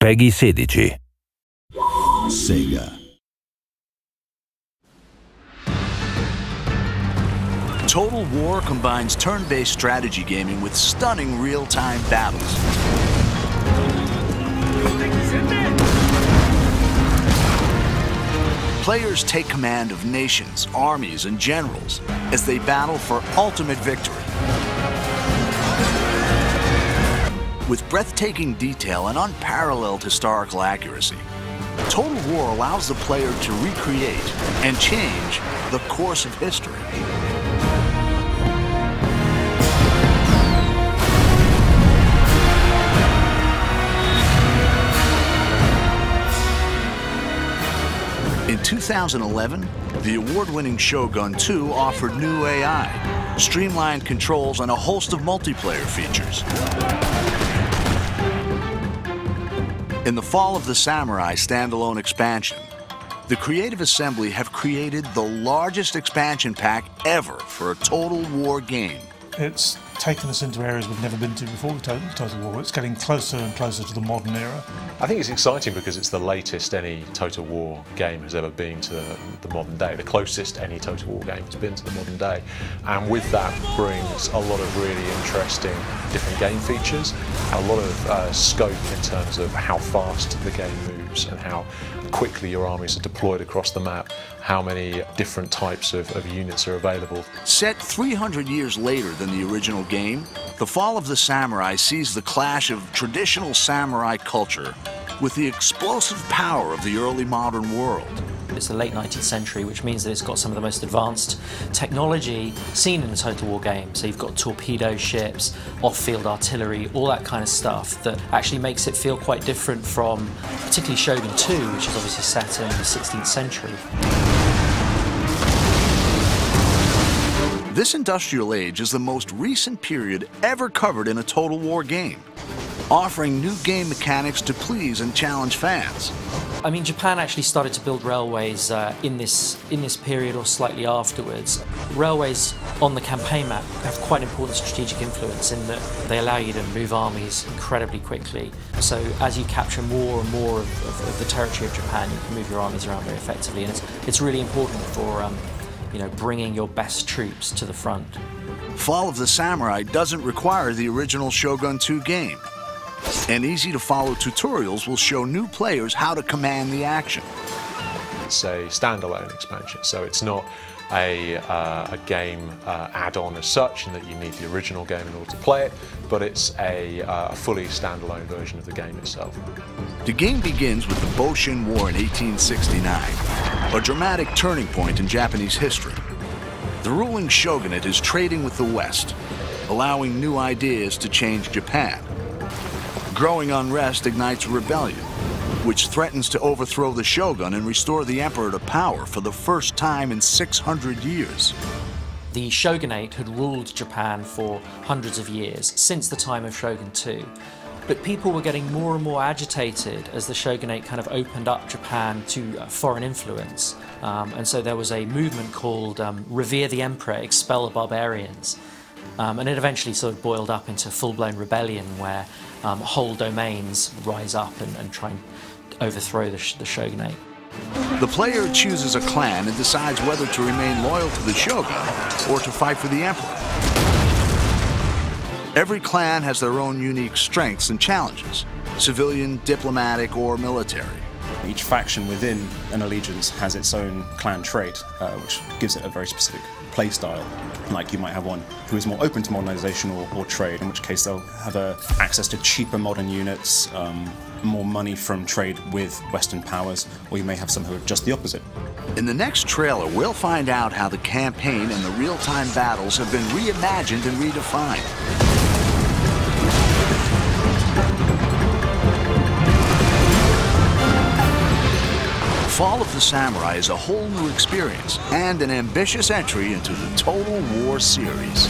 PEGI 16. Sega. Total War combines turn-based strategy gaming with stunning real-time battles. Players take command of nations, armies, and generals as they battle for ultimate victory. With breathtaking detail and unparalleled historical accuracy, Total War allows the player to recreate and change the course of history. In 2011, the award-winning Shogun 2 offered new AI, streamlined controls, and a host of multiplayer features. In the Fall of the Samurai standalone expansion, the Creative Assembly have created the largest expansion pack ever for a Total War game. It's taken us into areas we've never been to before with Total War. It's getting closer and closer to the modern era. I think it's exciting because it's the latest any Total War game has ever been to the modern day, the closest any Total War game has been to the modern day. And with that brings a lot of really interesting different game features, a lot of scope in terms of how fast the game moves and how quickly your armies are deployed across the map, how many different types of units are available. Set 300 years later than the original game, The Fall of the Samurai sees the clash of traditional samurai culture with the explosive power of the early modern world. It's the late 19th century, which means that it's got some of the most advanced technology seen in a Total War game. So you've got torpedo ships, off-field artillery, all that kind of stuff that actually makes it feel quite different from particularly Shogun 2, which is obviously set in the 16th century. This industrial age is the most recent period ever covered in a Total War game, offering new game mechanics to please and challenge fans. I mean, Japan actually started to build railways in this period or slightly afterwards. Railways on the campaign map have quite an important strategic influence in that they allow you to move armies incredibly quickly. So as you capture more and more of the territory of Japan, you can move your armies around very effectively, and it's really important for bringing your best troops to the front. Fall of the Samurai doesn't require the original Shogun 2 game, and easy-to-follow tutorials will show new players how to command the action. It's a standalone expansion, so it's not a game add-on as such, in that you need the original game in order to play it, but it's a fully standalone version of the game itself. The game begins with the Boshin War in 1869, a dramatic turning point in Japanese history. The ruling shogunate is trading with the West, allowing new ideas to change Japan. Growing unrest ignites a rebellion, which threatens to overthrow the shogun and restore the emperor to power for the first time in 600 years. The shogunate had ruled Japan for hundreds of years, since the time of Shogun 2. But people were getting more and more agitated as the shogunate kind of opened up Japan to foreign influence. And so there was a movement called Revere the Emperor, Expel the Barbarians. And it eventually sort of boiled up into full-blown rebellion where whole domains rise up and try and overthrow the shogunate. The player chooses a clan and decides whether to remain loyal to the shogun or to fight for the emperor. Every clan has their own unique strengths and challenges, civilian, diplomatic, or military. Each faction within an allegiance has its own clan trait, which gives it a very specific play style. Like you might have one who is more open to modernization or trade, in which case they'll have access to cheaper modern units, more money from trade with Western powers, or you may have some who are just the opposite. In the next trailer, we'll find out how the campaign and the real-time battles have been reimagined and redefined. Fall of the Samurai is a whole new experience and an ambitious entry into the Total War series.